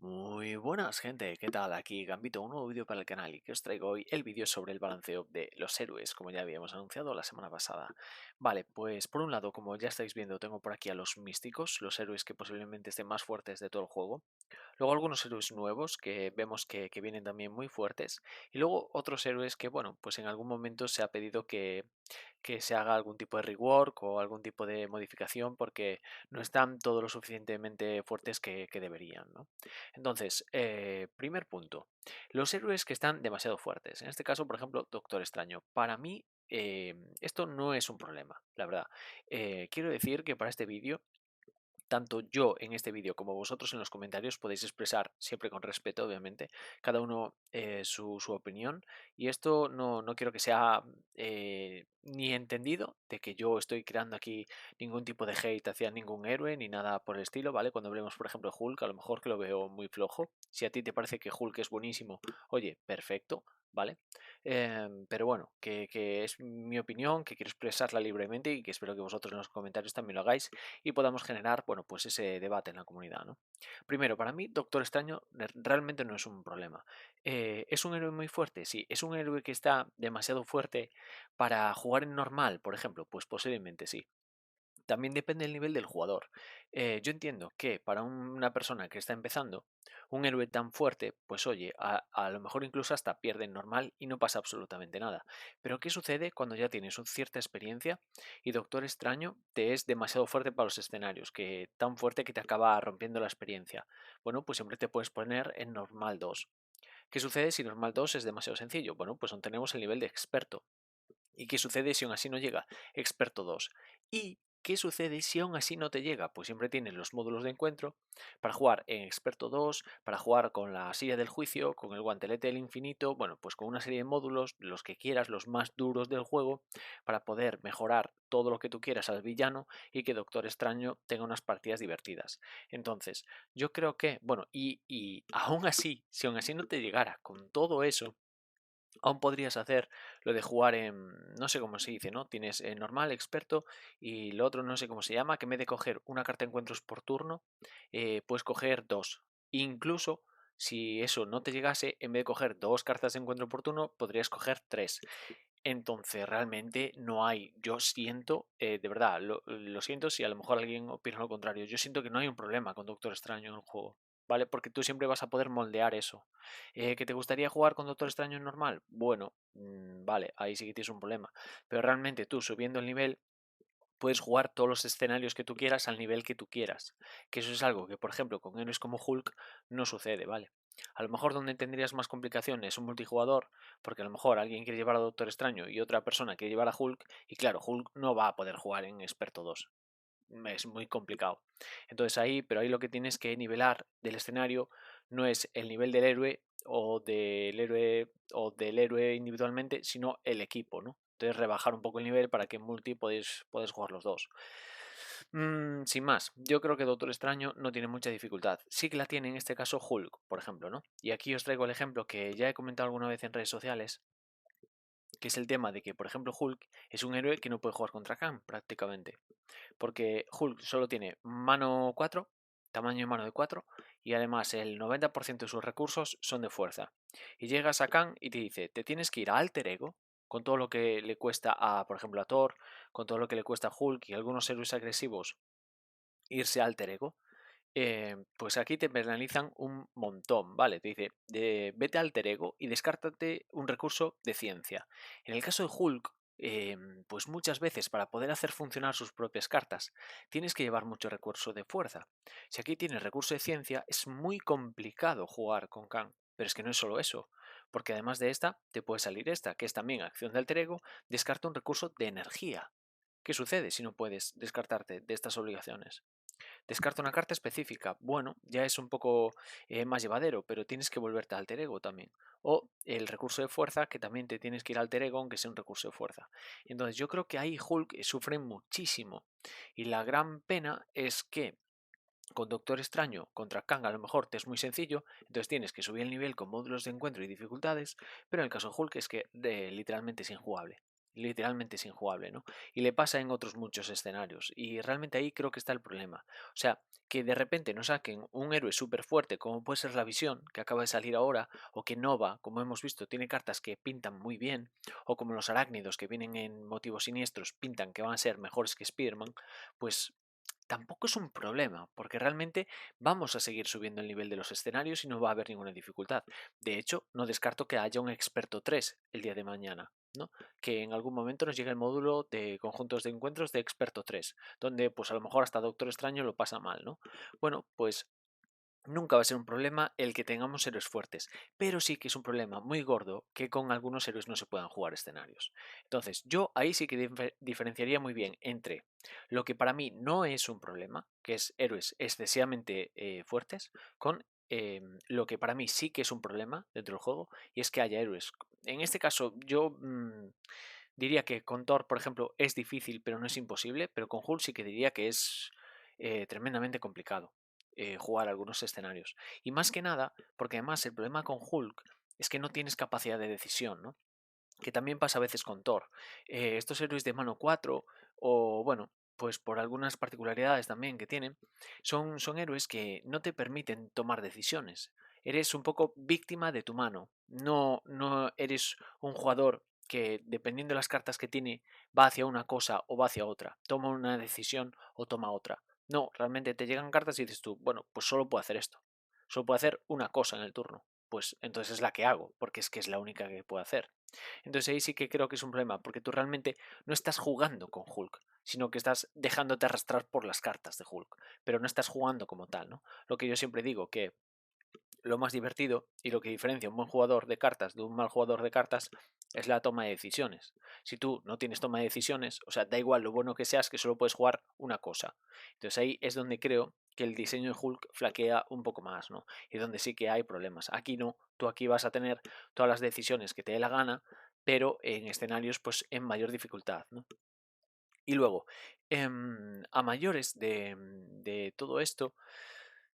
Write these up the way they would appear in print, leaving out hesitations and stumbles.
Muy buenas gente, ¿qué tal? Aquí Gambito, un nuevo vídeo para el canal y que os traigo hoy el vídeo sobre el balanceo de los héroes, como ya habíamos anunciado la semana pasada. Vale, pues por un lado, como ya estáis viendo, tengo por aquí a los místicos, los héroes que posiblemente estén más fuertes de todo el juego. Luego algunos héroes nuevos que vemos que vienen también muy fuertes. Y luego otros héroes que, bueno, pues en algún momento se ha pedido que se haga algún tipo de rework o algún tipo de modificación porque no están todo lo suficientemente fuertes que deberían, ¿no? Entonces, primer punto, los héroes que están demasiado fuertes. En este caso, por ejemplo, Doctor Extraño. Para mí, esto no es un problema, la verdad. Quiero decir que para este vídeo tanto yo en este vídeo como vosotros en los comentarios podéis expresar, siempre con respeto, obviamente, cada uno su opinión. Y esto no quiero que sea ni entendido de que yo estoy creando aquí ningún tipo de hate hacia ningún héroe ni nada por el estilo, ¿vale? Cuando hablemos, por ejemplo, de Hulk, a lo mejor que lo veo muy flojo. Si a ti te parece que Hulk es buenísimo, oye, perfecto, ¿vale? Pero bueno, que es mi opinión, que quiero expresarla libremente y que espero que vosotros en los comentarios también lo hagáis y podamos generar, bueno, pues ese debate en la comunidad, ¿no? Primero, para mí, Doctor Extraño realmente no es un problema. ¿Es un héroe muy fuerte? Sí. ¿Es un héroe que está demasiado fuerte para jugar en normal, por ejemplo? Pues posiblemente sí. También depende del nivel del jugador. Yo entiendo que para una persona que está empezando, un héroe tan fuerte, pues oye, a lo mejor incluso hasta pierde en normal y no pasa absolutamente nada. Pero ¿qué sucede cuando ya tienes una cierta experiencia y Doctor Extraño te es demasiado fuerte para los escenarios, que tan fuerte que te acaba rompiendo la experiencia? Bueno, pues siempre te puedes poner en normal 2. ¿Qué sucede si normal 2 es demasiado sencillo? Bueno, pues tenemos el nivel de experto. ¿Y qué sucede si aún así no llega? Experto 2. ¿Y qué sucede si aún así no te llega? Pues siempre tienes los módulos de encuentro para jugar en Experto 2, para jugar con la silla del juicio, con el guantelete del infinito, bueno, pues con una serie de módulos, los que quieras, los más duros del juego, para poder mejorar todo lo que tú quieras al villano y que Doctor Extraño tenga unas partidas divertidas. Entonces, yo creo que, bueno, y aún así, si aún así no te llegara con todo eso, aún podrías hacer lo de jugar en, no sé cómo se dice, ¿no? Tienes normal, experto y lo otro no sé cómo se llama, que en vez de coger una carta de encuentros por turno, puedes coger dos. Incluso si eso no te llegase, en vez de coger dos cartas de encuentro por turno, podrías coger tres. Entonces, realmente no hay, yo siento, de verdad, lo siento si a lo mejor alguien opina lo contrario, yo siento que no hay un problema con Doctor Extraño en el juego, ¿vale? Porque tú siempre vas a poder moldear eso. ¿Que te gustaría jugar con Doctor Extraño en normal? Bueno, vale, ahí sí que tienes un problema. Pero realmente tú subiendo el nivel puedes jugar todos los escenarios que tú quieras al nivel que tú quieras. Que eso es algo que, por ejemplo, con héroes como Hulk no sucede, ¿vale? A lo mejor donde tendrías más complicaciones es un multijugador, porque a lo mejor alguien quiere llevar a Doctor Extraño y otra persona quiere llevar a Hulk, y claro, Hulk no va a poder jugar en Experto 2. Es muy complicado. Entonces ahí, pero ahí lo que tienes que nivelar del escenario no es el nivel del héroe individualmente, sino el equipo, ¿no? Entonces rebajar un poco el nivel para que en multi podéis jugar los dos. Sin más, yo creo que Doctor Extraño no tiene mucha dificultad. Sí que la tiene en este caso Hulk, por ejemplo, ¿no? Y aquí os traigo el ejemplo que ya he comentado alguna vez en redes sociales, que es el tema de que, por ejemplo, Hulk es un héroe que no puede jugar contra Khan prácticamente. Porque Hulk solo tiene mano 4, tamaño de mano de 4, y además el 90% de sus recursos son de fuerza. Y llegas a Khan y te dice, te tienes que ir a Alter Ego, con todo lo que le cuesta a, por ejemplo, a Thor, con todo lo que le cuesta a Hulk y a algunos héroes agresivos irse a Alter Ego. Pues aquí te penalizan un montón, ¿vale? Te dice, vete al alter ego y descártate un recurso de ciencia. En el caso de Hulk, pues muchas veces para poder hacer funcionar sus propias cartas, tienes que llevar mucho recurso de fuerza. Si aquí tienes recurso de ciencia, es muy complicado jugar con Kang. Pero es que no es solo eso, porque además de esta, te puede salir esta, que es también acción de alter ego, descarta un recurso de energía. ¿Qué sucede si no puedes descartarte de estas obligaciones? Descarta una carta específica. Bueno, ya es un poco más llevadero, pero tienes que volverte a alter ego también. O el recurso de fuerza, que también te tienes que ir al alter ego, aunque sea un recurso de fuerza. Entonces yo creo que ahí Hulk sufre muchísimo. Y la gran pena es que con Doctor Extraño contra Kang a lo mejor te es muy sencillo, entonces tienes que subir el nivel con módulos de encuentro y dificultades, pero en el caso de Hulk es que literalmente es injugable. literalmente es injugable, ¿no? Y le pasa en otros muchos escenarios. Y realmente ahí creo que está el problema. O sea, que de repente nos saquen un héroe súper fuerte, como puede ser la Visión, que acaba de salir ahora, o que Nova, como hemos visto, tiene cartas que pintan muy bien, o como los arácnidos que vienen en motivos siniestros, pintan que van a ser mejores que Spider-Man, pues tampoco es un problema, porque realmente vamos a seguir subiendo el nivel de los escenarios y no va a haber ninguna dificultad. De hecho, no descarto que haya un experto 3 el día de mañana, ¿no? Que en algún momento nos llegue el módulo de conjuntos de encuentros de experto 3, donde pues a lo mejor hasta Doctor Extraño lo pasa mal, ¿no? Bueno, pues nunca va a ser un problema el que tengamos héroes fuertes, pero sí que es un problema muy gordo que con algunos héroes no se puedan jugar escenarios. Entonces, yo ahí sí que diferenciaría muy bien entre lo que para mí no es un problema, que es héroes excesivamente fuertes, con lo que para mí sí que es un problema dentro del juego, y es que haya héroes. En este caso, yo diría que con Thor, por ejemplo, es difícil, pero no es imposible, pero con Hulk sí que diría que es tremendamente complicado jugar algunos escenarios. Y más que nada, porque además el problema con Hulk es que no tienes capacidad de decisión, ¿no? Que también pasa a veces con Thor. Estos héroes de mano 4 o bueno, pues por algunas particularidades también que tienen, son héroes que no te permiten tomar decisiones. Eres un poco víctima de tu mano. No eres un jugador que, dependiendo de las cartas que tiene, va hacia una cosa o va hacia otra. Toma una decisión o toma otra. No, realmente te llegan cartas y dices tú, bueno, pues solo puedo hacer esto. Solo puedo hacer una cosa en el turno. Pues entonces es la que hago, porque es que es la única que puedo hacer. Entonces ahí sí que creo que es un problema, porque tú realmente no estás jugando con Hulk, sino que estás dejándote arrastrar por las cartas de Hulk, pero no estás jugando como tal, ¿no? Lo que yo siempre digo, que lo más divertido y lo que diferencia un buen jugador de cartas de un mal jugador de cartas es la toma de decisiones. Si tú no tienes toma de decisiones, o sea, da igual lo bueno que seas, que solo puedes jugar una cosa. Entonces ahí es donde creo que el diseño de Hulk flaquea un poco más, ¿no? Y donde sí que hay problemas. Aquí no, tú aquí vas a tener todas las decisiones que te dé la gana, pero en escenarios pues en mayor dificultad, ¿no? Y luego, a mayores de todo esto,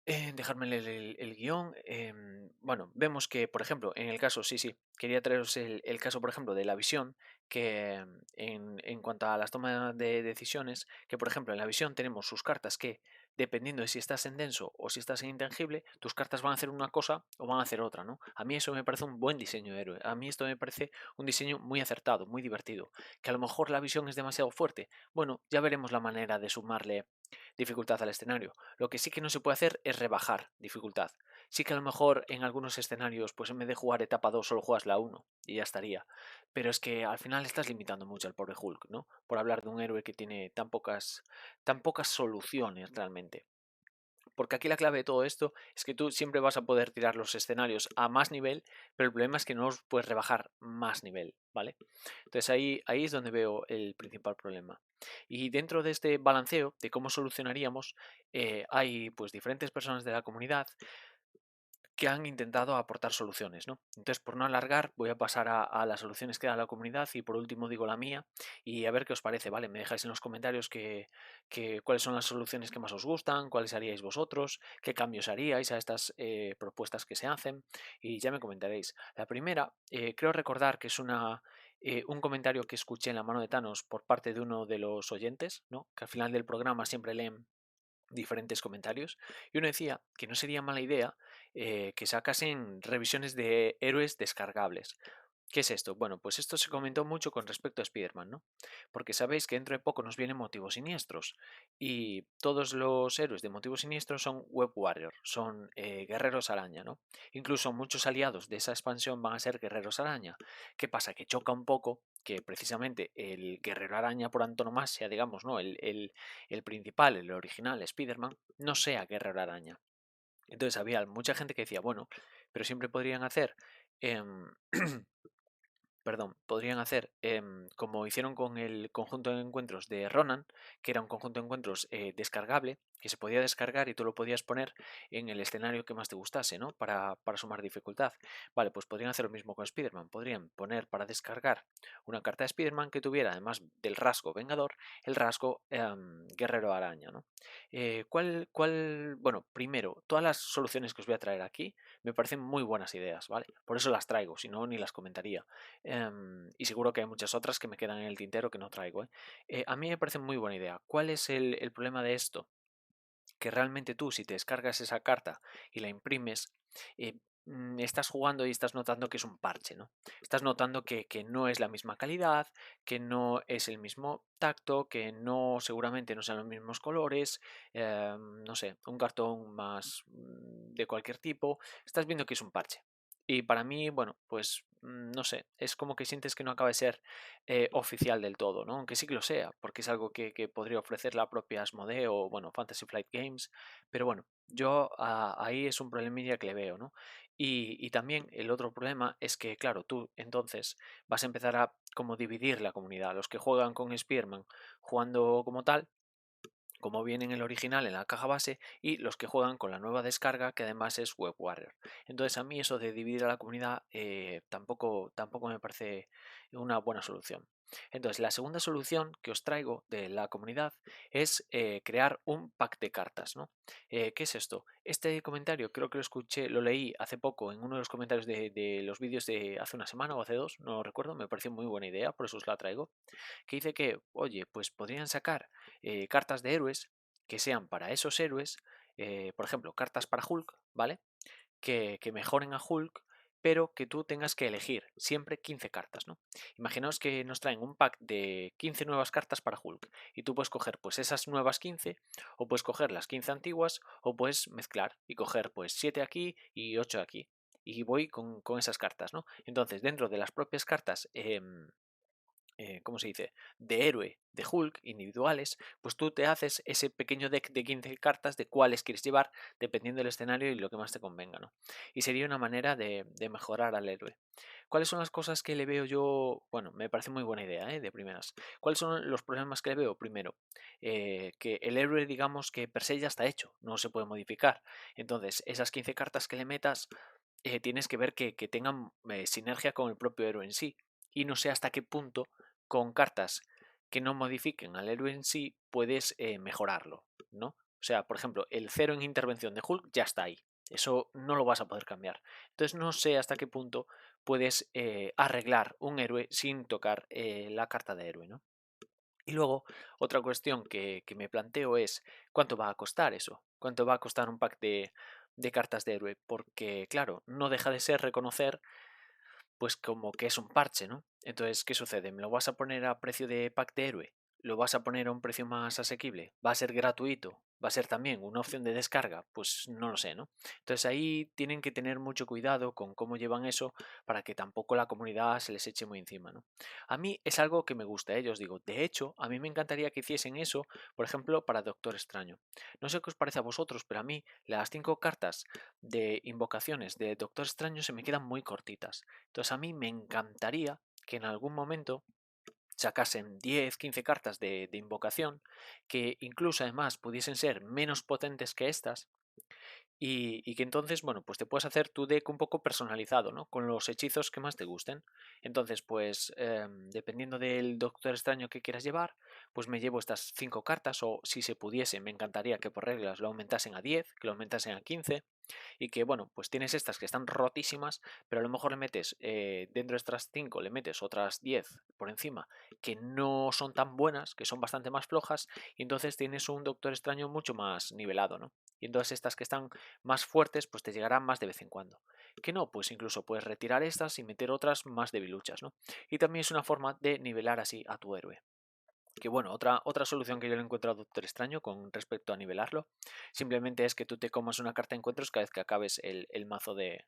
dejarme leer el guión. Bueno, vemos que, por ejemplo, en el caso, sí, sí, quería traeros el caso, por ejemplo, de la visión, que en cuanto a las tomas de decisiones, que, por ejemplo, en la visión tenemos sus cartas que, dependiendo de si estás en denso o si estás en intangible, tus cartas van a hacer una cosa o van a hacer otra, ¿no? A mí eso me parece un buen diseño de héroe. A mí esto me parece un diseño muy acertado, muy divertido. Que a lo mejor la visión es demasiado fuerte. Bueno, ya veremos la manera de sumarle dificultad al escenario. Lo que sí que no se puede hacer es rebajar dificultad. Sí que a lo mejor en algunos escenarios, pues en vez de jugar etapa 2 solo juegas la uno y ya estaría. Pero es que al final estás limitando mucho al pobre Hulk, ¿no? Por hablar de un héroe que tiene tan pocas soluciones realmente. Porque aquí la clave de todo esto es que tú siempre vas a poder tirar los escenarios a más nivel, pero el problema es que no los puedes rebajar más nivel, ¿vale? Entonces ahí es donde veo el principal problema. Y dentro de este balanceo de cómo solucionaríamos, hay pues diferentes personas de la comunidad que han intentado aportar soluciones, ¿no? Entonces, por no alargar, voy a pasar a las soluciones que da la comunidad y por último digo la mía y a ver qué os parece, ¿vale? Me dejáis en los comentarios cuáles son las soluciones que más os gustan, cuáles haríais vosotros, qué cambios haríais a estas propuestas que se hacen y ya me comentaréis. La primera, creo recordar que es un comentario que escuché en la mano de Thanos por parte de uno de los oyentes, ¿no? Que al final del programa siempre leen diferentes comentarios y uno decía que no sería mala idea que sacasen revisiones de héroes descargables. ¿Qué es esto? Bueno, pues esto se comentó mucho con respecto a Spider-Man, ¿no? Porque sabéis que dentro de poco nos vienen motivos siniestros y todos los héroes de motivos siniestros son Web Warrior, son guerreros araña, ¿no? Incluso muchos aliados de esa expansión van a ser guerreros araña. ¿Qué pasa? Que choca un poco que precisamente el guerrero araña por antonomasia, digamos, ¿no? El principal, el original, Spider-Man, no sea guerrero araña. Entonces había mucha gente que decía, bueno, pero siempre podrían hacer... em, perdón, podrían hacer como hicieron con el conjunto de encuentros de Ronan, que era un conjunto de encuentros descargable, que se podía descargar y tú lo podías poner en el escenario que más te gustase, ¿no? Para sumar dificultad. Vale, pues podrían hacer lo mismo con Spider-Man. Podrían poner para descargar una carta de Spider-Man que tuviera, además del rasgo Vengador, el rasgo Guerrero Araña, ¿no? Bueno, primero, todas las soluciones que os voy a traer aquí me parecen muy buenas ideas, ¿vale? Por eso las traigo, si no, ni las comentaría. Y seguro que hay muchas otras que me quedan en el tintero que no traigo, ¿eh? A mí me parece muy buena idea. ¿Cuál es el problema de esto? Que realmente tú, si te descargas esa carta y la imprimes, estás jugando y estás notando que es un parche, ¿no? Estás notando que no es la misma calidad, que no es el mismo tacto, que no seguramente no sean los mismos colores, no sé, un cartón más de cualquier tipo. Estás viendo que es un parche. Y para mí, bueno, pues no sé, es como que sientes que no acaba de ser oficial del todo, ¿no? Aunque sí que lo sea, porque es algo que podría ofrecer la propia Asmodee o, bueno, Fantasy Flight Games, pero bueno, yo ahí es un problemilla que le veo, ¿no? Y también el otro problema es que, claro, tú entonces vas a empezar a como dividir la comunidad, los que juegan con Spearman jugando como tal, como viene en el original en la caja base, y los que juegan con la nueva descarga que además es Web Warrior. Entonces a mí eso de dividir a la comunidad tampoco me parece una buena solución. Entonces la segunda solución que os traigo de la comunidad es crear un pack de cartas, ¿no? ¿Qué es esto? Este comentario creo que lo escuché, lo leí hace poco en uno de los comentarios de los vídeos de hace una semana o hace dos, no lo recuerdo, me pareció muy buena idea, por eso os la traigo, que dice que, oye, pues podrían sacar cartas de héroes que sean para esos héroes, por ejemplo, cartas para Hulk, ¿vale? Que mejoren a Hulk, pero que tú tengas que elegir siempre 15 cartas, ¿no? Imaginaos que nos traen un pack de 15 nuevas cartas para Hulk y tú puedes coger pues esas nuevas 15 o puedes coger las 15 antiguas o puedes mezclar y coger pues 7 aquí y 8 aquí. Y voy con esas cartas, ¿no? Entonces, dentro de las propias cartas ¿cómo se dice? De héroe, de Hulk, individuales, pues tú te haces ese pequeño deck de 15 cartas de cuáles quieres llevar, dependiendo del escenario y lo que más te convenga, ¿no? Y sería una manera de mejorar al héroe. ¿Cuáles son las cosas que le veo yo? Bueno, me parece muy buena idea, ¿eh? De primeras. ¿Cuáles son los problemas que le veo? Primero, que el héroe, digamos que per se ya está hecho, no se puede modificar. Entonces, esas 15 cartas que le metas, tienes que ver que tengan sinergia con el propio héroe en sí. Y no sé hasta qué punto con cartas que no modifiquen al héroe en sí puedes mejorarlo, ¿no? O sea, por ejemplo, el cero en intervención de Hulk ya está ahí. Eso no lo vas a poder cambiar. Entonces no sé hasta qué punto puedes arreglar un héroe sin tocar la carta de héroe, ¿no? Y luego, otra cuestión que me planteo es, ¿cuánto va a costar eso? ¿Cuánto va a costar un pack de cartas de héroe? Porque, claro, no deja de ser reconocer pues como que es un parche, ¿no? Entonces, ¿qué sucede? ¿Me lo vas a poner a precio de pack de héroe? ¿Lo vas a poner a un precio más asequible? ¿Va a ser gratuito? ¿Va a ser también una opción de descarga? Pues no lo sé, ¿no? Entonces ahí tienen que tener mucho cuidado con cómo llevan eso para que tampoco la comunidad se les eche muy encima, ¿no? A mí es algo que me gusta, yo os digo. De hecho, a mí me encantaría que hiciesen eso, por ejemplo, para Doctor Extraño. No sé qué os parece a vosotros, pero a mí las 5 cartas de invocaciones de Doctor Extraño se me quedan muy cortitas. Entonces a mí me encantaría que en algún momento sacasen 10, 15 cartas de invocación, que incluso además pudiesen ser menos potentes que estas, y que entonces, bueno, pues te puedes hacer tu deck un poco personalizado, ¿no? Con los hechizos que más te gusten. Entonces, pues, dependiendo del Doctor Extraño que quieras llevar, pues me llevo estas 5 cartas, o si se pudiese, me encantaría que por reglas lo aumentasen a 10, que lo aumentasen a 15, y que, bueno, pues tienes estas que están rotísimas, pero a lo mejor le metes, dentro de estas 5 le metes otras 10 por encima, que no son tan buenas, que son bastante más flojas, y entonces tienes un Doctor Extraño mucho más nivelado, ¿no? Y entonces estas que están más fuertes, pues te llegarán más de vez en cuando. Que no, pues incluso puedes retirar estas y meter otras más debiluchas, ¿no? Y también es una forma de nivelar así a tu héroe. Que bueno, otra solución que yo le encuentro a Doctor Extraño con respecto a nivelarlo, simplemente es que tú te comas una carta de encuentros cada vez que acabes el mazo de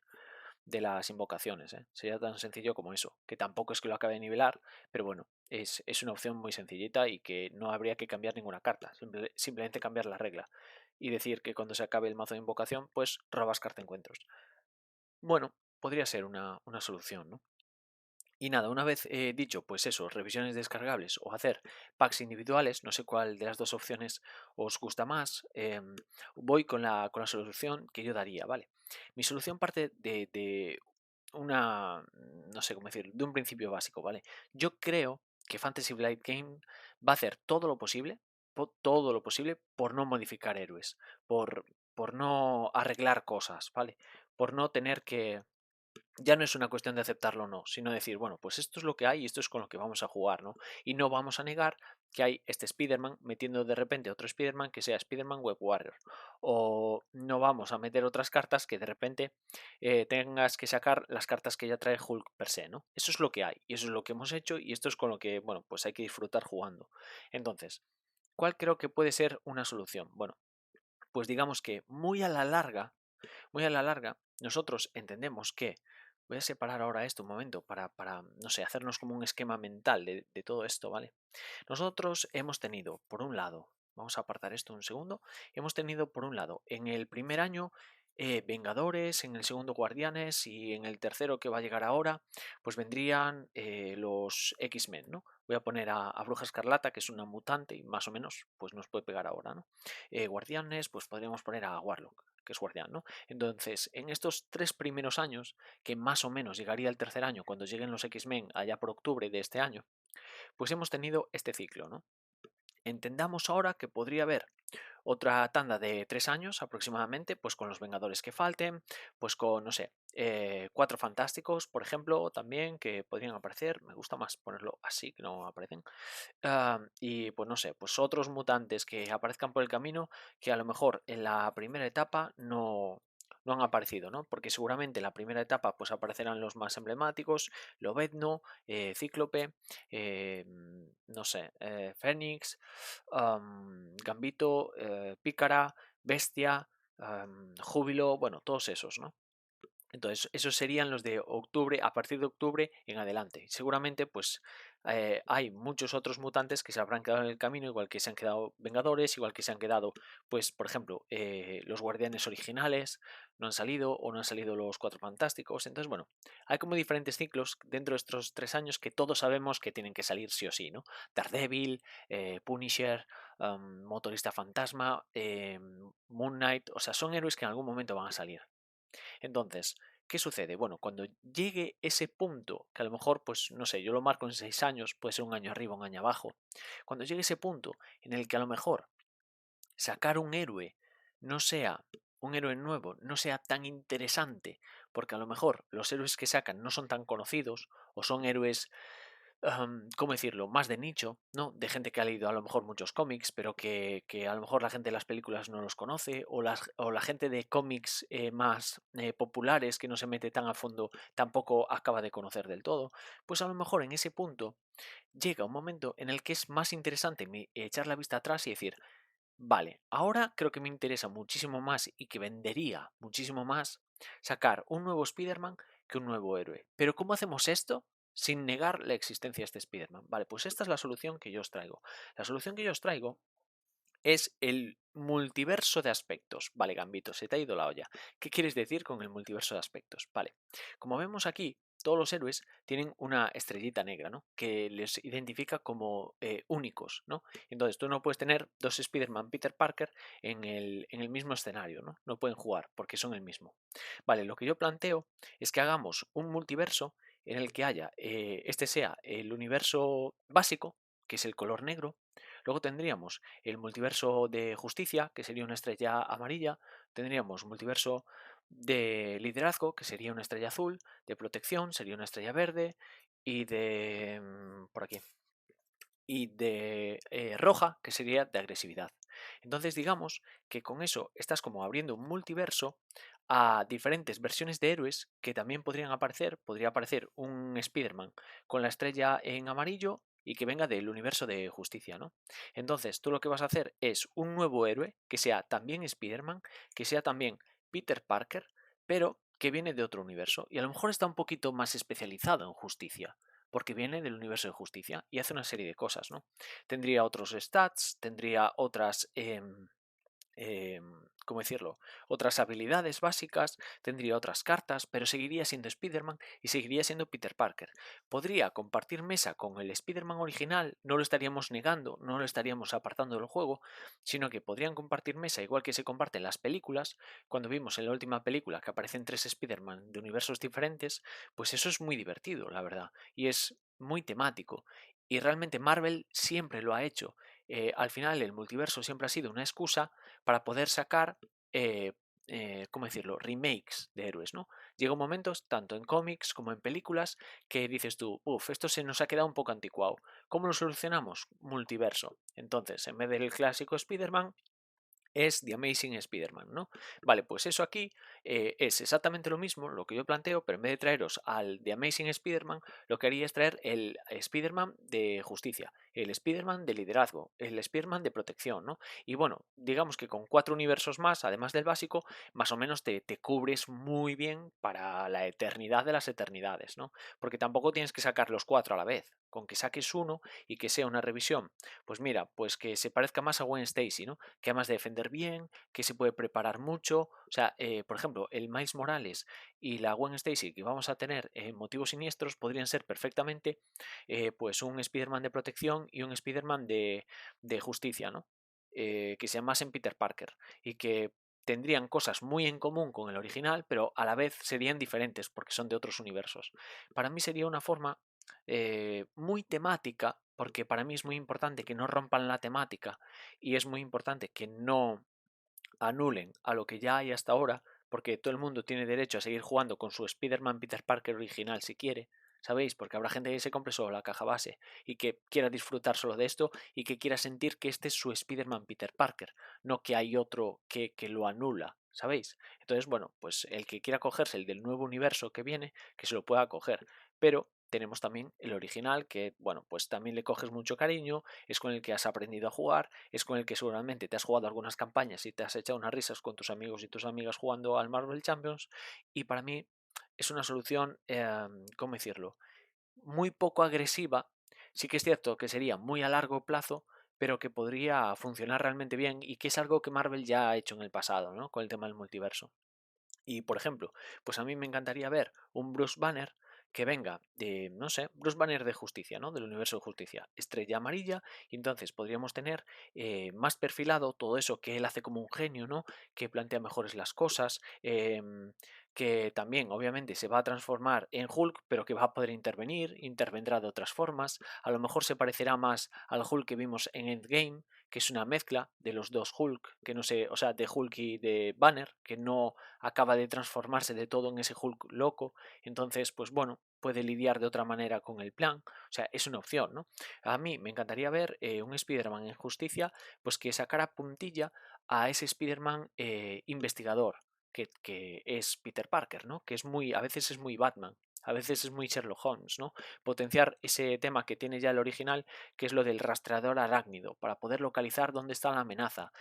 las invocaciones, ¿eh? Sería tan sencillo como eso, que tampoco es que lo acabe de nivelar, pero bueno, es una opción muy sencillita y que no habría que cambiar ninguna carta, simplemente cambiar la regla y decir que cuando se acabe el mazo de invocación, pues robas carta de encuentros. Bueno, podría ser una solución, ¿no? Y nada, una vez dicho, pues eso, revisiones descargables o hacer packs individuales, no sé cuál de las dos opciones os gusta más, voy con la solución que yo daría, ¿vale? Mi solución parte de una, no sé cómo decir, de un principio básico, ¿vale? Yo creo que Fantasy Flight Game va a hacer todo lo posible, todo lo posible por no modificar héroes, por no arreglar cosas, ¿vale? Por no tener que ya no es una cuestión de aceptarlo o no, sino decir, bueno, pues esto es lo que hay y esto es con lo que vamos a jugar, ¿no? Y no vamos a negar que hay este Spider-Man metiendo de repente otro Spider-Man que sea Spider-Man Web Warrior. O no vamos a meter otras cartas que de repente tengas que sacar las cartas que ya trae Hulk per se, ¿no? Eso es lo que hay y eso es lo que hemos hecho y esto es con lo que, bueno, pues hay que disfrutar jugando. Entonces, ¿cuál creo que puede ser una solución? Bueno, pues digamos que muy a la larga, nosotros entendemos que, voy a separar ahora esto un momento para no sé, hacernos como un esquema mental de todo esto, ¿vale? Nosotros hemos tenido, por un lado, vamos a apartar esto un segundo, hemos tenido, por un lado, en el primer año Vengadores, en el segundo Guardianes y en el tercero que va a llegar ahora, pues vendrían los X-Men, ¿no? Voy a poner a Bruja Escarlata, que es una mutante y más o menos pues nos puede pegar ahora, ¿no? Guardianes, pues podríamos poner a Warlock, que es guardián, ¿no? Entonces, en estos 3 primeros años, que más o menos llegaría el tercer año cuando lleguen los X-Men allá por octubre de este año, pues hemos tenido este ciclo, ¿no? Entendamos ahora que podría haber otra tanda de 3 años aproximadamente, pues con los Vengadores que falten, pues con, no sé, Cuatro Fantásticos, por ejemplo, también que podrían aparecer, me gusta más ponerlo así, que no aparecen, y pues no sé, pues otros mutantes que aparezcan por el camino que a lo mejor en la primera etapa no han aparecido, ¿no? Porque seguramente en la primera etapa pues aparecerán los más emblemáticos, Lobezno, Cíclope, no sé, Fénix, Gambito, Pícara, Bestia, Júbilo, bueno, todos esos, ¿no? Entonces, esos serían los de octubre, a partir de octubre en adelante. Seguramente, pues hay muchos otros mutantes que se habrán quedado en el camino, igual que se han quedado Vengadores, igual que se han quedado, pues, por ejemplo, los Guardianes originales, no han salido, o no han salido los Cuatro Fantásticos. Entonces, bueno, hay como diferentes ciclos dentro de estos 3 años que todos sabemos que tienen que salir sí o sí, ¿no? Daredevil, Punisher, Motorista Fantasma, Moon Knight, o sea, son héroes que en algún momento van a salir. Entonces, ¿qué sucede? Bueno, cuando llegue ese punto, que a lo mejor, pues no sé, yo lo marco en 6 años, puede ser un año arriba, un año abajo, cuando llegue ese punto en el que a lo mejor sacar un héroe no sea un héroe nuevo, no sea tan interesante, porque a lo mejor los héroes que sacan no son tan conocidos o son héroes ¿cómo decirlo? Más de nicho, ¿no? De gente que ha leído a lo mejor muchos cómics, pero que a lo mejor la gente de las películas no los conoce, o la gente de cómics más populares que no se mete tan a fondo tampoco acaba de conocer del todo. Pues a lo mejor en ese punto llega un momento en el que es más interesante echar la vista atrás y decir, vale, ahora creo que me interesa muchísimo más y que vendería muchísimo más sacar un nuevo Spider-Man que un nuevo héroe. Pero ¿cómo hacemos esto sin negar la existencia de este Spider-Man? Vale, pues esta es la solución que yo os traigo. La solución que yo os traigo es el multiverso de aspectos. Vale, Gambito, se te ha ido la olla. ¿Qué quieres decir con el multiverso de aspectos? Vale, como vemos aquí, todos los héroes tienen una estrellita negra, ¿no? Que les identifica como únicos, ¿no? Entonces tú no puedes tener dos Spider-Man Peter Parker en el mismo escenario, ¿no? No pueden jugar porque son el mismo. Vale, lo que yo planteo es que hagamos un multiverso en el que haya, este sea el universo básico, que es el color negro. Luego tendríamos el multiverso de justicia, que sería una estrella amarilla. Tendríamos multiverso de liderazgo, que sería una estrella azul. De protección sería una estrella verde. Y de... por aquí. Y de roja, que sería de agresividad. Entonces digamos que con eso estás como abriendo un multiverso a diferentes versiones de héroes que también podrían aparecer. Podría aparecer un Spider-Man con la estrella en amarillo y que venga del universo de justicia, ¿no? Entonces tú lo que vas a hacer es un nuevo héroe que sea también Spider-Man, que sea también Peter Parker, pero que viene de otro universo y a lo mejor está un poquito más especializado en justicia porque viene del universo de justicia y hace una serie de cosas, ¿no? Tendría otros stats, tendría otras ¿cómo decirlo? Otras habilidades básicas, tendría otras cartas, pero seguiría siendo Spider-Man y seguiría siendo Peter Parker. Podría compartir mesa con el Spider-Man original, no lo estaríamos negando, no lo estaríamos apartando del juego, sino que podrían compartir mesa igual que se comparten las películas. Cuando vimos en la última película que aparecen tres Spider-Man de universos diferentes, pues eso es muy divertido, la verdad, y es muy temático. Y realmente Marvel siempre lo ha hecho. Al final el multiverso siempre ha sido una excusa para poder sacar, eh, ¿cómo decirlo?, remakes de héroes, ¿no? Llega un momento, tanto en cómics como en películas, que dices tú, uff, esto se nos ha quedado un poco anticuado. ¿Cómo lo solucionamos? Multiverso. Entonces, en vez del clásico Spider-Man, es The Amazing Spider-Man, ¿no? Vale, pues eso aquí es exactamente lo mismo, lo que yo planteo, pero en vez de traeros al The Amazing Spider-Man, lo que haría es traer el Spider-Man de justicia, el Spider-Man de liderazgo, el Spider-Man de protección, ¿no? Y bueno, digamos que con 4 universos más, además del básico, más o menos te cubres muy bien para la eternidad de las eternidades, ¿no? Porque tampoco tienes que sacar los 4 a la vez, con que saques uno y que sea una revisión, pues mira, pues que se parezca más a Gwen Stacy, ¿no? Que además de defender bien, que se puede preparar mucho. O sea, por ejemplo, el Miles Morales y la Gwen Stacy que vamos a tener en Motivos Siniestros podrían ser perfectamente pues un Spider-Man de protección y un Spider-Man de justicia, ¿no? Que se llamasen Peter Parker y que tendrían cosas muy en común con el original, pero a la vez serían diferentes porque son de otros universos. Para mí sería una forma muy temática, porque para mí es muy importante que no rompan la temática y es muy importante que no anulen a lo que ya hay hasta ahora, porque todo el mundo tiene derecho a seguir jugando con su Spider-Man Peter Parker original si quiere, ¿sabéis? Porque habrá gente que se compre solo la caja base y que quiera disfrutar solo de esto y que quiera sentir que este es su Spider-Man Peter Parker, no que hay otro que lo anula, ¿sabéis? Entonces, bueno, pues el que quiera cogerse el del nuevo universo que viene, que se lo pueda coger, pero tenemos también el original que, bueno, pues también le coges mucho cariño, es con el que has aprendido a jugar, es con el que seguramente te has jugado algunas campañas y te has echado unas risas con tus amigos y tus amigas jugando al Marvel Champions, y para mí es una solución, ¿cómo decirlo?, muy poco agresiva. Sí que es cierto que sería muy a largo plazo, pero que podría funcionar realmente bien y que es algo que Marvel ya ha hecho en el pasado, ¿no? Con el tema del multiverso. Y por ejemplo, pues a mí me encantaría ver un Bruce Banner que venga de, no sé, Bruce Banner de justicia, ¿no? Del universo de justicia, estrella amarilla, y entonces podríamos tener más perfilado todo eso que él hace como un genio, ¿no? Que plantea mejores las cosas, que también obviamente se va a transformar en Hulk, pero que va a poder intervenir, intervendrá de otras formas, a lo mejor se parecerá más al Hulk que vimos en Endgame, que es una mezcla de los dos Hulk, que no sé, o sea, de Hulk y de Banner, que no acaba de transformarse de todo en ese Hulk loco, entonces, pues bueno, puede lidiar de otra manera con el plan, o sea, es una opción, ¿no? A mí me encantaría ver un Spider-Man en justicia, pues que sacara puntilla a ese Spider-Man investigador, que es Peter Parker, ¿no? Que es muy, a veces es muy Batman, a veces es muy Sherlock Holmes, ¿no? Potenciar ese tema que tiene ya el original, que es lo del rastreador arácnido, para poder localizar dónde está la amenaza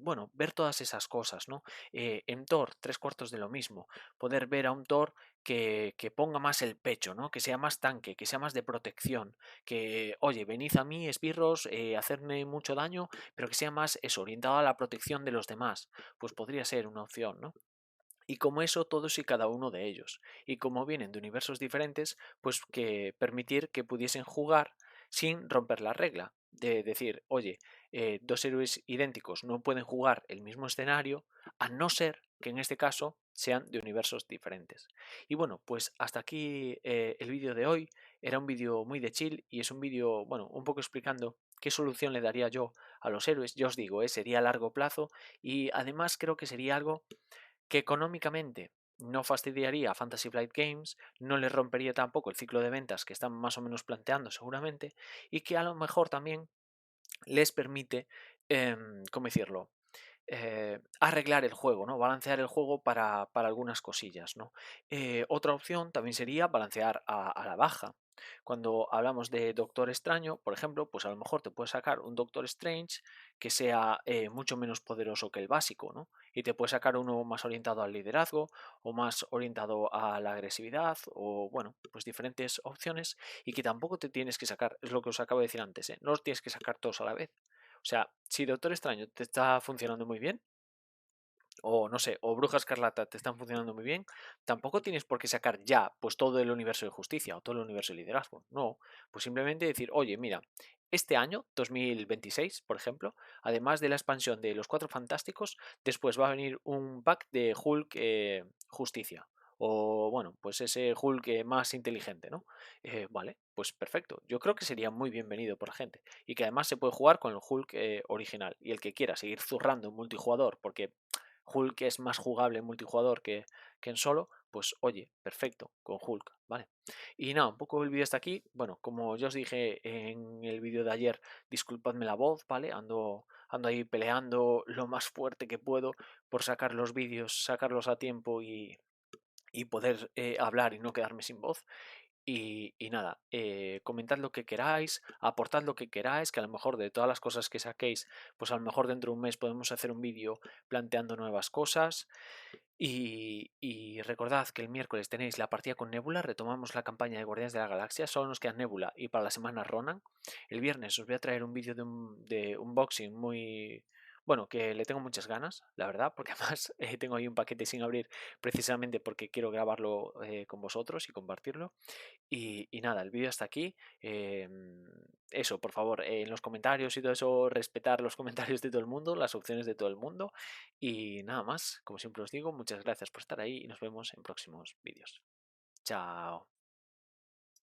bueno, ver todas esas cosas, ¿no? En Thor, 3 cuartos de lo mismo, poder ver a un Thor que ponga más el pecho, ¿no? Que sea más tanque, que sea más de protección, que, oye, venid a mí, esbirros, hacerme mucho daño, pero que sea más eso, orientado a la protección de los demás, pues podría ser una opción, ¿no? Y como eso, todos y cada uno de ellos. Y como vienen de universos diferentes, pues que permitir que pudiesen jugar sin romper la regla. De decir, oye, 2 héroes idénticos no pueden jugar el mismo escenario, a no ser que en este caso sean de universos diferentes. Y bueno, pues hasta aquí el vídeo de hoy. Era un vídeo muy de chill y es un vídeo, bueno, un poco explicando qué solución le daría yo a los héroes. Ya os digo, sería a largo plazo y además creo que sería algo que económicamente no fastidiaría a Fantasy Flight Games, no les rompería tampoco el ciclo de ventas que están más o menos planteando seguramente, y que a lo mejor también les permite, ¿cómo decirlo?, arreglar el juego, ¿no? Balancear el juego para algunas cosillas, ¿no? Otra opción también sería balancear a la baja. Cuando hablamos de Doctor Extraño, por ejemplo, pues a lo mejor te puedes sacar un Doctor Strange que sea mucho menos poderoso que el básico, ¿no? Y te puedes sacar uno más orientado al liderazgo o más orientado a la agresividad o, bueno, pues diferentes opciones y que tampoco te tienes que sacar, es lo que os acabo de decir antes, ¿eh? No los tienes que sacar todos a la vez. O sea, si Doctor Extraño te está funcionando muy bien, o no sé, o Bruja Escarlata te están funcionando muy bien, tampoco tienes por qué sacar ya pues todo el universo de justicia o todo el universo de liderazgo. No, pues simplemente decir, oye, mira, este año, 2026, por ejemplo, además de la expansión de los Cuatro Fantásticos, después va a venir un pack de Hulk Justicia. O bueno, pues ese Hulk más inteligente, ¿no? Vale, pues perfecto. Yo creo que sería muy bienvenido por la gente. Y que además se puede jugar con el Hulk original. Y el que quiera seguir zurrando un multijugador, porque Hulk es más jugable en multijugador que en solo, pues oye, perfecto, con Hulk, ¿vale? Y nada, un poco el vídeo está aquí. Bueno, como ya os dije en el vídeo de ayer, disculpadme la voz, ¿vale? Ando ahí peleando lo más fuerte que puedo por sacar los vídeos, sacarlos a tiempo y poder hablar y no quedarme sin voz. Y nada, comentad lo que queráis, aportad lo que queráis, que a lo mejor de todas las cosas que saquéis, pues a lo mejor dentro de un mes podemos hacer un vídeo planteando nuevas cosas. Y recordad que el miércoles tenéis la partida con Nebula, retomamos la campaña de Guardianes de la Galaxia, solo nos queda Nebula y para la semana Ronan. El viernes os voy a traer un vídeo de unboxing muy... Bueno, que le tengo muchas ganas, la verdad, porque además tengo ahí un paquete sin abrir precisamente porque quiero grabarlo con vosotros y compartirlo. Y nada, el vídeo está aquí. Eso, por favor, en los comentarios y todo eso, respetar los comentarios de todo el mundo, las opciones de todo el mundo. Y nada más, como siempre os digo, muchas gracias por estar ahí y nos vemos en próximos vídeos. Chao.